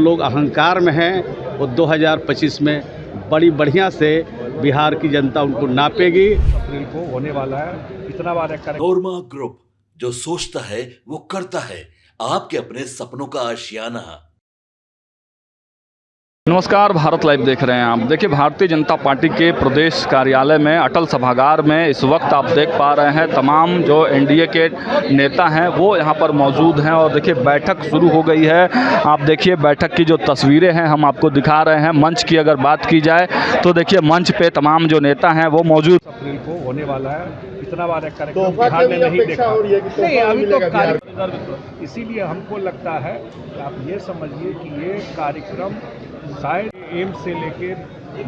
लोग अहंकार में हैं वो 2025 में बड़ी बढ़िया से बिहार की जनता उनको नापेगी। अप्रैल को होने वाला है। इतना बार नोरमा ग्रुप, जो सोचता है वो करता है। आपके अपने सपनों का आशियाना। नमस्कार, भारत लाइव देख रहे हैं आप। देखिए, भारतीय जनता पार्टी के प्रदेश कार्यालय में अटल सभागार में इस वक्त आप देख पा रहे हैं तमाम जो एनडीए के नेता हैं वो यहाँ पर मौजूद हैं। और देखिए, बैठक शुरू हो गई है। आप देखिए, बैठक की जो तस्वीरें हैं हम आपको दिखा रहे हैं। मंच की अगर बात की जाए तो देखिए, मंच पे तमाम जो नेता हैं वो मौजूद। अप्रैल को होने वाला है। इतना बार एक कार्यक्रम बिहार में नहीं देखा। नहीं, अभी तो कार्यक्रम, इसीलिए हमको लगता है कि आप ये समझिए कि ये कार्यक्रम शायद एम्स से लेके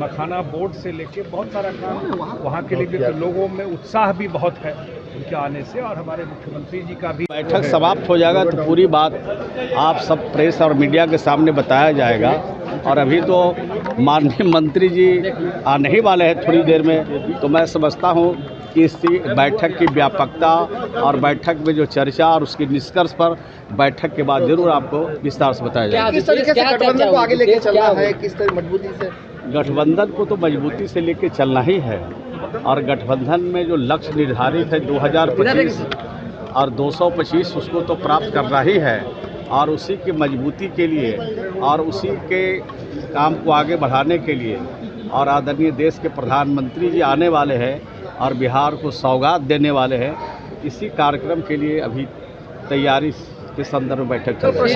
मखाना बोर्ड से लेके बहुत सारा काम वहाँ के लिए भी, तो लोगों में उत्साह भी बहुत है उनके आने से। और हमारे मुख्यमंत्री जी का भी बैठक समाप्त हो जाएगा तो पूरी बात आप सब प्रेस और मीडिया के सामने बताया जाएगा। और अभी तो माननीय मंत्री जी आने ही वाले हैं थोड़ी देर में, तो मैं समझता हूँ कि इस बैठक की व्यापकता और बैठक में जो चर्चा और उसके निष्कर्ष पर बैठक के बाद जरूर आपको विस्तार से बताया जाएगा। किस तरीके से गठबंधन को आगे लेके चलना है, किस तरह मजबूती से? गठबंधन को तो मजबूती से लेके चलना ही है। और गठबंधन में जो लक्ष्य निर्धारित है 2025 और 225, उसको तो प्राप्त करना ही है। और उसी की मजबूती के लिए और उसी के काम को आगे बढ़ाने के लिए और आदरणीय देश के प्रधानमंत्री जी आने वाले हैं और बिहार को सौगात देने वाले हैं, इसी कार्यक्रम के लिए अभी तैयारी के संदर्भ में बैठक चल रही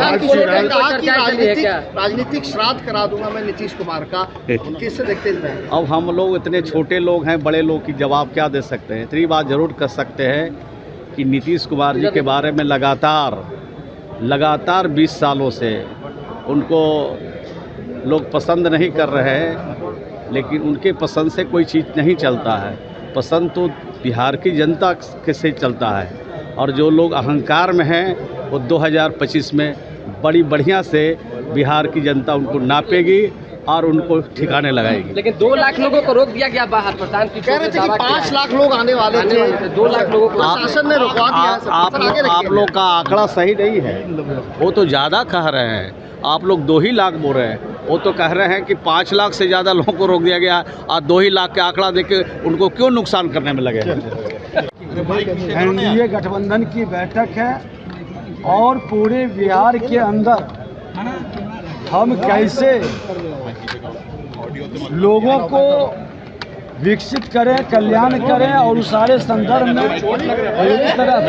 है। राजनीतिक श्राद्ध करा दूंगा मैं नीतीश कुमार का, किससे देखते हैं? अब हम लोग इतने छोटे लोग हैं, बड़े लोग की जवाब क्या दे सकते हैं। इतनी बात जरूर कर सकते हैं कि नीतीश कुमार जी के बारे में लगातार 20 सालों से उनको लोग पसंद नहीं कर रहे हैं, लेकिन उनके पसंद से कोई चीज़ नहीं चलता है। पसंद तो बिहार की जनता के से चलता है। और जो लोग अहंकार में हैं वो 2025 में बड़ी बढ़िया से बिहार की जनता उनको नापेगी और उनको ठिकाने लगाएगी। लेकिन 2 लाख लोगों को रोक दिया गया बाहर। प्रधान कह रहे थे कि 5 लाख लोग आने वाले थे, 2 लाख लोगों को प्रशासन ने रुकवा दिया। आप लोग का आंकड़ा सही नहीं है, वो तो ज़्यादा कह रहे हैं। आप लोग 2 ही लाख बोल रहे हैं, वो तो कह रहे हैं कि 5 लाख से ज़्यादा लोगों को रोक दिया गया और 2 ही लाख के आंकड़ा देके उनको क्यों नुकसान करने में लगे। एनडीए गठबंधन की बैठक है और पूरे बिहार के अंदर हम कैसे लोगों को विकसित करें, कल्याण करें और उस सारे संदर्भ में एक तरह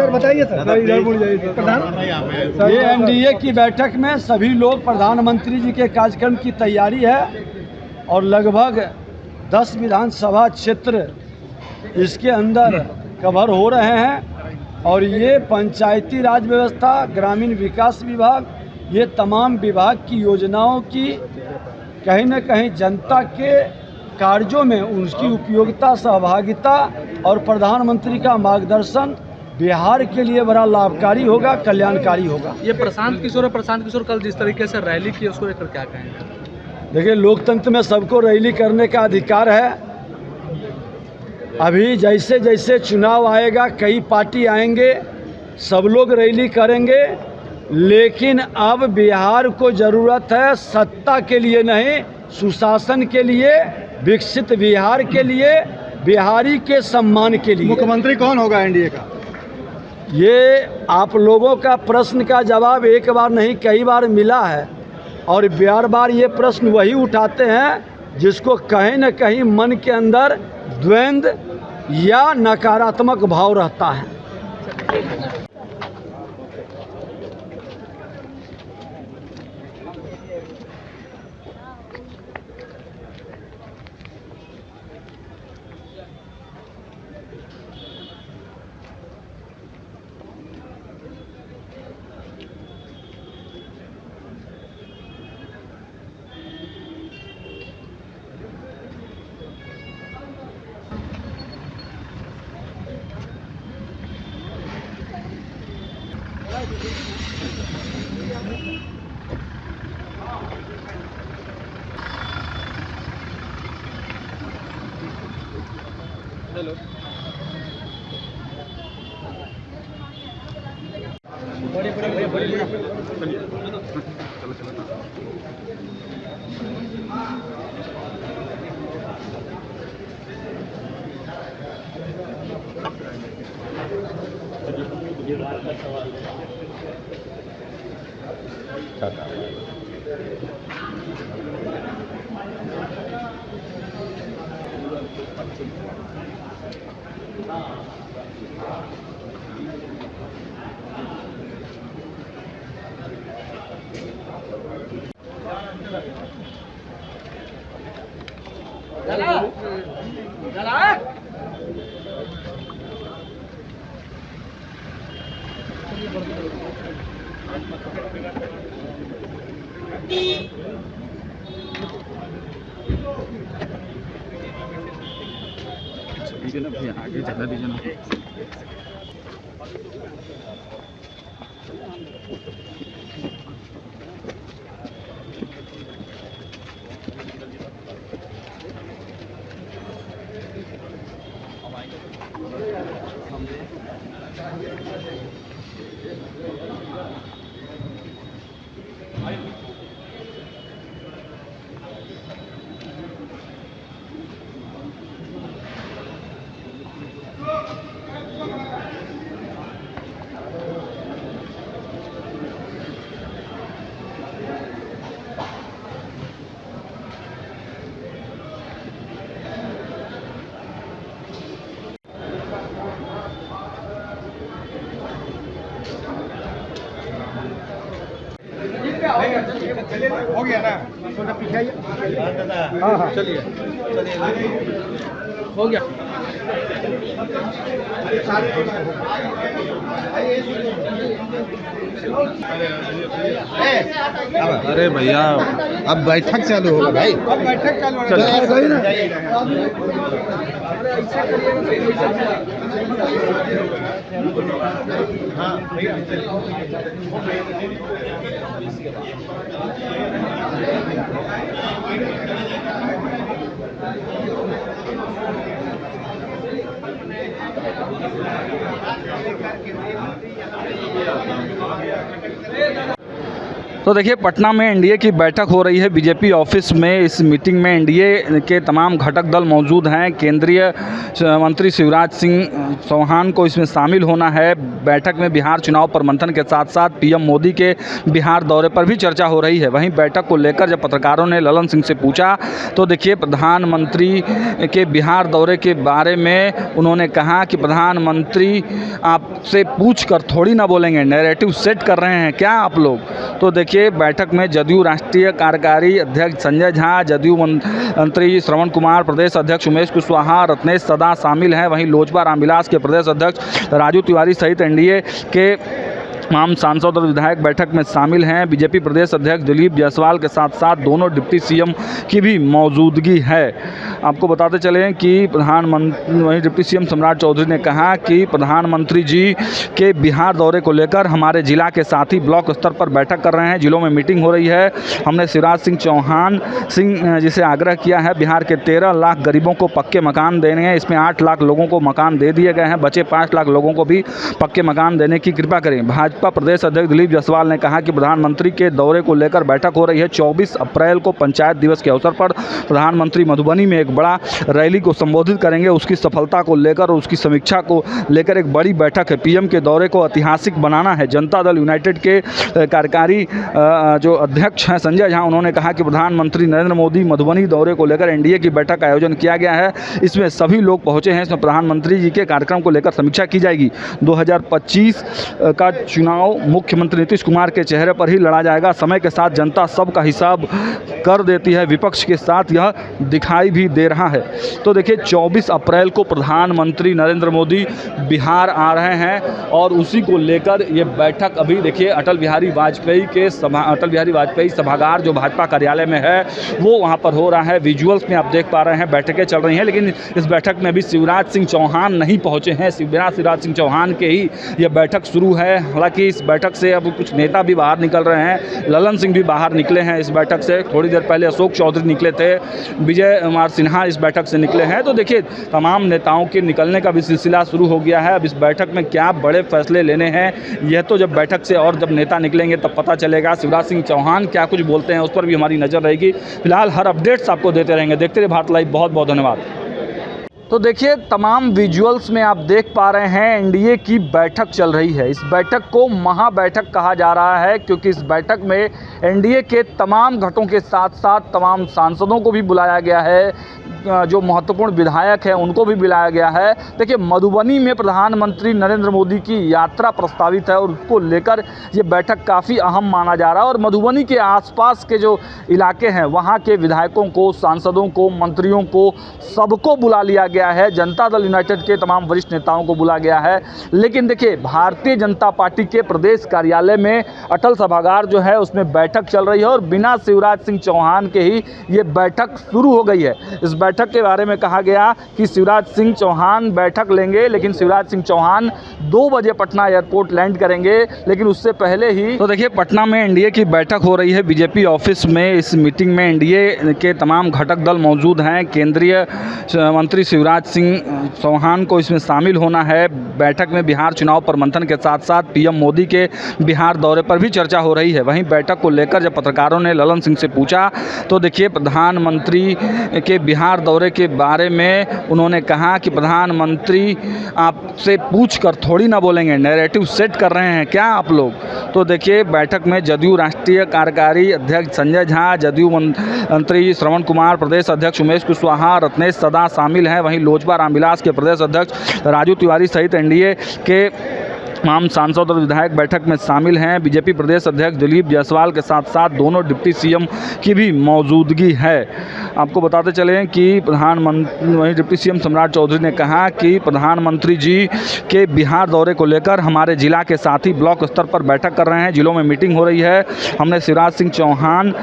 बताइए सर। ये एनडीए की बैठक में सभी लोग प्रधानमंत्री जी के कार्यक्रम की तैयारी है और लगभग 10 विधानसभा क्षेत्र इसके अंदर कवर हो रहे हैं। और ये पंचायती राज व्यवस्था, ग्रामीण विकास विभाग, ये तमाम विभाग की योजनाओं की कहीं न कहीं जनता के कार्यों में उसकी उपयोगिता, सहभागिता और प्रधानमंत्री का मार्गदर्शन बिहार के लिए बड़ा लाभकारी होगा, कल्याणकारी होगा। ये प्रशांत किशोर कल जिस तरीके से रैली की उसको लेकर क्या कहेंगे? देखिए, लोकतंत्र में सबको रैली करने का अधिकार है। अभी जैसे जैसे चुनाव आएगा, कई पार्टी आएंगे, सब लोग रैली करेंगे, लेकिन अब बिहार को ज़रूरत है सत्ता के लिए नहीं, सुशासन के लिए, विकसित बिहार के लिए, बिहारी के सम्मान के लिए। मुख्यमंत्री कौन होगा एनडीए का? ये आप लोगों का प्रश्न का जवाब एक बार नहीं कई बार मिला है और बार ये प्रश्न वही उठाते हैं जिसको कहीं न कहीं मन के अंदर द्वंद्व या नकारात्मक भाव रहता है। दीजिए ना भैया, आगे ज़्यादा दीजिए ना। हो गया ना, थोड़ा पीछे आइए। हाँ हाँ चलिए हो गया। अरे भैया अब बैठक चालू होगा भाई। अब बैठक चालू होगा। तो देखिए पटना में एनडीए की बैठक हो रही है बीजेपी ऑफिस में। इस मीटिंग में एनडीए के तमाम घटक दल मौजूद हैं। केंद्रीय मंत्री शिवराज सिंह चौहान को इसमें शामिल होना है। बैठक में बिहार चुनाव पर मंथन के साथ साथ पीएम मोदी के बिहार दौरे पर भी चर्चा हो रही है। वहीं बैठक को लेकर जब पत्रकारों ने ललन सिंह से पूछा तो देखिए प्रधानमंत्री के बिहार दौरे के बारे में उन्होंने कहा कि प्रधानमंत्री आपसे पूछ कर थोड़ी ना बोलेंगे, नैरेटिव सेट कर रहे हैं क्या आप लोग। तो देखिए बैठक में जदयू राष्ट्रीय कार्यकारी अध्यक्ष संजय झा, जदयू मंत्री श्रवण कुमार, प्रदेश अध्यक्ष उमेश कुशवाहा, रत्नेश सदा शामिल हैं। वहीं लोजपा रामविलास के प्रदेश अध्यक्ष राजू तिवारी सहित एनडीए के तमाम सांसद और विधायक बैठक में शामिल हैं। बीजेपी प्रदेश अध्यक्ष दिलीप जायसवाल के साथ साथ दोनों डिप्टी सीएम की भी मौजूदगी है। आपको बताते चलें कि वहीं डिप्टी सीएम सम्राट चौधरी ने कहा कि प्रधानमंत्री जी के बिहार दौरे को लेकर हमारे जिला के साथी ब्लॉक स्तर पर बैठक कर रहे हैं, जिलों में मीटिंग हो रही है। हमने शिवराज सिंह चौहान जिसे आग्रह किया है, बिहार के 13 लाख गरीबों को पक्के मकान देने हैं। इसमें 8 लाख लोगों को मकान दे दिए गए हैं, बचे 5 लाख लोगों को भी पक्के मकान देने की कृपा करें। भाजपा प्रदेश अध्यक्ष दिलीप जायसवाल ने कहा कि प्रधानमंत्री के दौरे को लेकर बैठक हो रही है। 24 अप्रैल को पंचायत दिवस के अवसर पर प्रधानमंत्री मधुबनी में एक बड़ा रैली को संबोधित करेंगे। उसकी सफलता को लेकर और उसकी समीक्षा को लेकर एक बड़ी बैठक है। पीएम के दौरे को ऐतिहासिक बनाना है। जनता दल यूनाइटेड के कार्यकारी जो अध्यक्ष हैं संजय झा, उन्होंने कहा कि प्रधानमंत्री नरेंद्र मोदी मधुबनी दौरे को लेकर एनडीए की बैठक का आयोजन किया गया है। इसमें सभी लोग पहुंचे हैं। इसमें प्रधानमंत्री जी के कार्यक्रम को लेकर समीक्षा की जाएगी। 2025 का चुनाव मुख्यमंत्री नीतीश कुमार के चेहरे पर ही लड़ा जाएगा। समय के साथ जनता सबका हिसाब कर देती है, विपक्ष के साथ यह दिखाई भी दे रहा है। तो देखिए 24 अप्रैल को प्रधानमंत्री नरेंद्र मोदी बिहार आ रहे हैं और उसी को लेकर ये बैठक अभी देखिए अटल बिहारी वाजपेयी सभागार जो भाजपा कार्यालय में है वो वहाँ पर हो रहा है। विजुअल्स में आप देख पा रहे हैं बैठकें चल रही हैं, लेकिन इस बैठक में अभी शिवराज सिंह चौहान नहीं पहुँचे हैं। शिवराज सिंह चौहान के ही ये बैठक शुरू है। हालांकि हालांकि इस बैठक से अब कुछ नेता भी बाहर निकल रहे हैं। ललन सिंह भी बाहर निकले हैं इस बैठक से। थोड़ी देर पहले अशोक चौधरी निकले थे, विजय कुमार सिन्हा इस बैठक से निकले हैं। तो देखिए तमाम नेताओं के निकलने का भी सिलसिला शुरू हो गया है। अब इस बैठक में क्या बड़े फैसले लेने हैं, यह तो जब बैठक से और जब नेता निकलेंगे तब पता चलेगा। शिवराज सिंह चौहान क्या कुछ बोलते हैं उस पर भी हमारी नज़र रहेगी। फिलहाल हर अपडेट्स आपको देते रहेंगे। देखते रहिए भारत लाइव। बहुत बहुत धन्यवाद। तो देखिए तमाम विजुअल्स में आप देख पा रहे हैं एनडीए की बैठक चल रही है। इस बैठक को महाबैठक कहा जा रहा है क्योंकि इस बैठक में एनडीए के तमाम घटों के साथ साथ तमाम सांसदों को भी बुलाया गया है, जो महत्वपूर्ण विधायक हैं उनको भी बुलाया गया है। देखिए मधुबनी में प्रधानमंत्री नरेंद्र मोदी की यात्रा प्रस्तावित है और उसको लेकर ये बैठक काफ़ी अहम माना जा रहा है। और मधुबनी के आसपास के जो इलाके हैं वहाँ के विधायकों को, सांसदों को, मंत्रियों को, सबको बुला लिया गया है। जनता दल यूनाइटेड के तमाम वरिष्ठ नेताओं को बुला गया है। लेकिन देखिए भारतीय जनता पार्टी के प्रदेश कार्यालय में अटल सभागार जो है उसमें बैठक चल रही है और बिना शिवराज सिंह चौहान के ही ये बैठक शुरू हो गई है। इस बैठक के बारे में कहा गया कि शिवराज सिंह चौहान बैठक लेंगे, लेकिन शिवराज सिंह चौहान 2 बजे पटना एयरपोर्ट लैंड करेंगे। लेकिन उससे पहले ही तो देखिए पटना में एनडीए की बैठक हो रही है बीजेपी ऑफिस में। इस मीटिंग में एनडीए के तमाम घटक दल मौजूद हैं। केंद्रीय मंत्री शिवराज सिंह चौहान को इसमें शामिल होना है। बैठक में बिहार चुनाव पर मंथन के साथ साथ पीएम मोदी के बिहार दौरे पर भी चर्चा हो रही है। वहीं बैठक को लेकर जब पत्रकारों ने ललन सिंह से पूछा तो देखिए प्रधानमंत्री के बिहार दौरे के बारे में उन्होंने कहा कि प्रधानमंत्री आपसे पूछकर थोड़ी ना बोलेंगे, नैरेटिव सेट कर रहे हैं क्या आप लोग। तो देखिए बैठक में जदयू राष्ट्रीय कार्यकारी अध्यक्ष संजय झा, जदयू मंत्री श्रवण कुमार, प्रदेश अध्यक्ष उमेश कुशवाहा, रत्नेश सदा शामिल हैं। वहीं लोजपा रामविलास के प्रदेश अध्यक्ष राजू तिवारी सहित एनडीए के तमाम सांसद और विधायक बैठक में शामिल हैं। बीजेपी प्रदेश अध्यक्ष दिलीप जायसवाल के साथ साथ दोनों डिप्टी सीएम की भी मौजूदगी है। आपको बताते चलें कि प्रधानमंत्री वहीं डिप्टी सीएम सम्राट चौधरी ने कहा कि प्रधानमंत्री जी के बिहार दौरे को लेकर हमारे जिला के साथी ब्लॉक स्तर पर बैठक कर रहे हैं, जिलों में मीटिंग हो रही है। हमने शिवराज सिंह चौहान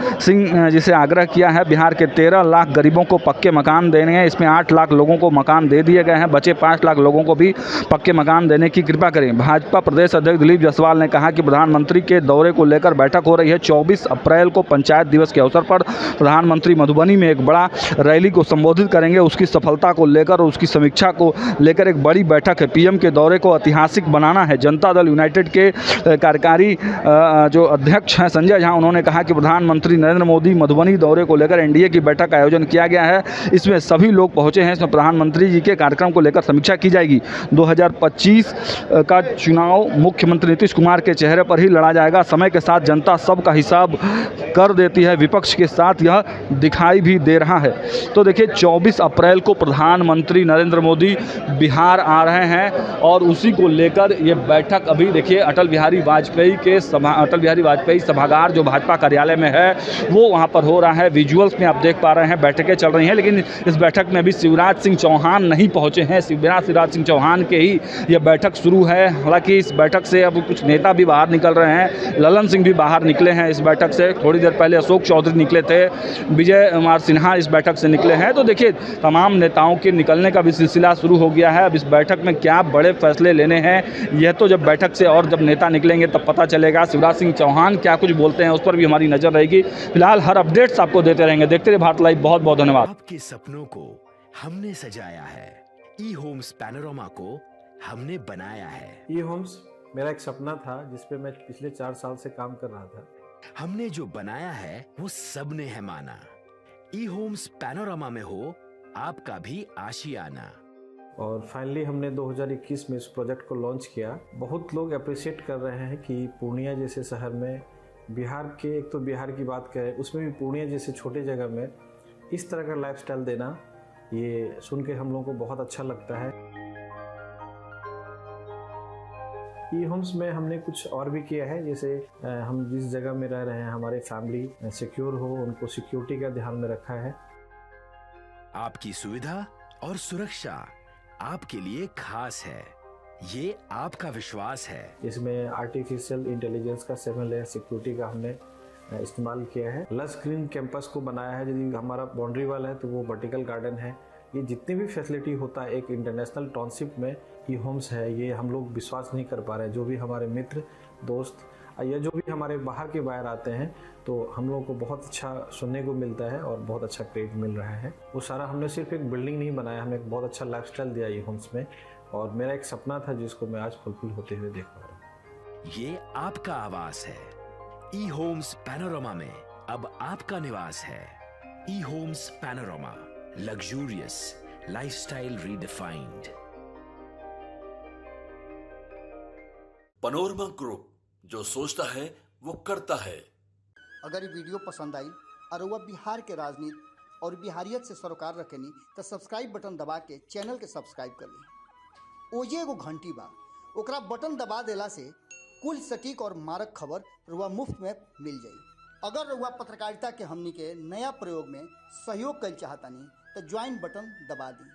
जिसे आग्रह किया है बिहार के 13 लाख गरीबों को पक्के मकान देने हैं। इसमें 8 लाख लोगों को मकान दे दिए गए हैं, बचे 5 लाख लोगों को भी पक्के मकान देने की कृपा करें। भाजपा प्रदेश अध्यक्ष दिलीप जायसवाल ने कहा कि प्रधानमंत्री के दौरे को लेकर बैठक हो रही है। 24 अप्रैल को पंचायत दिवस के अवसर पर प्रधानमंत्री मधुबनी में एक बड़ा रैली को संबोधित करेंगे। उसकी सफलता को लेकर और उसकी समीक्षा को लेकर एक बड़ी बैठक है। पीएम के दौरे को ऐतिहासिक बनाना है। जनता दल यूनाइटेड के कार्यकारी जो अध्यक्ष हैं संजय झा, उन्होंने कहा कि प्रधानमंत्री नरेंद्र मोदी मधुबनी दौरे को लेकर एनडीए की बैठक का आयोजन किया गया है। इसमें सभी लोग पहुंचे हैं। इसमें प्रधानमंत्री जी के कार्यक्रम को लेकर समीक्षा की जाएगी। 2025 का चुनाव मुख्यमंत्री नीतीश कुमार के चेहरे पर ही लड़ा जाएगा। समय के साथ जनता सबका हिसाब कर देती है, विपक्ष के साथ यह दिखाई भी दे रहा है। तो देखिए 24 अप्रैल को प्रधानमंत्री नरेंद्र मोदी बिहार आ रहे हैं और उसी को लेकर ये बैठक अभी देखिए अटल बिहारी वाजपेयी सभागार जो भाजपा कार्यालय में है वो वहाँ पर हो रहा है। विजुअल्स में आप देख पा रहे हैं बैठकें चल रही हैं, लेकिन इस बैठक में अभी शिवराज सिंह चौहान नहीं पहुँचे हैं। बिना शिवराज सिंह चौहान के ही ये बैठक शुरू है। हालांकि इस बैठक से अब कुछ नेता भी बाहर निकल रहे हैं। ललन सिंह भी बाहर निकले हैं इस बैठक से। थोड़ी देर पहले अशोक चौधरी निकले थे, विजय कुमार सिन्हा इस बैठक से निकले हैं। तो देखिए तमाम नेताओं के निकलने का भी सिलसिला शुरू हो गया है। अब इस बैठक में क्या बड़े फैसले लेने हैं, यह तो जब बैठक से और जब नेता निकलेंगे तब पता चलेगा। शिवराज सिंह चौहान क्या कुछ बोलते हैं उस पर भी हमारी नज़र रहेगी। फिलहाल हर अपडेट्स आपको देते रहेंगे। देखते रहिए भारत लाइव। बहुत बहुत धन्यवाद। आपके सपनों को हमने सजाया है, ई होम्स पैनोरमा को हमने बनाया है। ई होम्स मेरा एक सपना था जिस पे मैं पिछले 4 साल से काम कर रहा था। हमने जो बनाया है वो सबने है माना। ई होम्स पैनोरमा में हो आपका भी आशियाना। और फाइनली हमने 2021 में इस प्रोजेक्ट को लॉन्च किया। बहुत लोग अप्रिशिएट कर रहे हैं कि पूर्णिया जैसे शहर में बिहार के, एक तो बिहार की बात करें उसमें भी पूर्णिया जैसे छोटे जगह में इस तरह का लाइफस्टाइल देना, ये सुन के हम लोगों को बहुत अच्छा लगता है। ई होम्स में हमने कुछ और भी किया है, जैसे हम जिस जगह में रह रहे हैं हमारे फैमिली सिक्योर हो, उनको सिक्योरिटी का ध्यान में रखा है। आपकी सुविधा और सुरक्षा आपके लिए खास है, ये आपका विश्वास है। इसमें आर्टिफिशियल इंटेलिजेंस का 7 लेयर सिक्योरिटी का हमने इस्तेमाल किया है। लस ग्रीन कैंपस को बनाया है। यदि हमारा बाउंड्री वाल है तो वो वर्टिकल गार्डन है, ये जितनी भी फैसिलिटी होता है एक इंटरनेशनल टाउनशिप में ई होम्स है, ये हम लोग विश्वास नहीं कर पा रहे हैं। जो भी हमारे मित्र दोस्त या जो भी हमारे बाहर के बाहर आते हैं तो हम लोगों को बहुत अच्छा सुनने को मिलता है और बहुत अच्छा क्रेडिट मिल रहा है। वो सारा हमने सिर्फ एक बिल्डिंग नहीं बनाया, हमें एक बहुत अच्छा लाइफस्टाइल दिया ई होम्स में, और मेरा एक सपना था जिसको मैं आज फुलफिल होते हुए देख पा रहा हूँ। ये आपका आवास है। ई होम्स पैनोरमा में अब आपका निवास है। E Homes Panorama, luxurious lifestyle redefined. Panorama group, जो सोचता है वो करता है। अगर ये वीडियो पसंद आई और वह बिहार के राजनीति और बिहारियत से सरोकार रखेनी तो सब्सक्राइब बटन दबा के चैनल के सब्सक्राइब कर ली। ओजे एगो घंटी बा, ओकरा बटन दबा देला से कुल सटीक और मारक खबर रुआ मुफ्त में मिल जाई। अगर रुआ पत्रकारिता के हमनी के नया प्रयोग में सहयोग कर चाहतानी तो ज्वाइन बटन दबा दी।